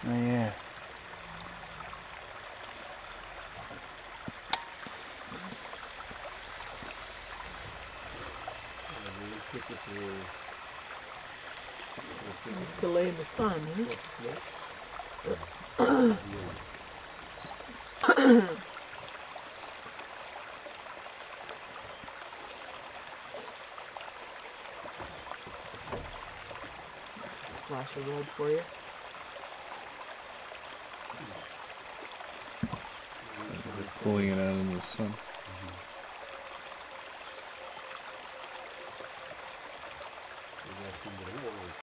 Oh yeah. Nice to lay in the sun, eh? Flash a red for you. Pulling it out in the sun.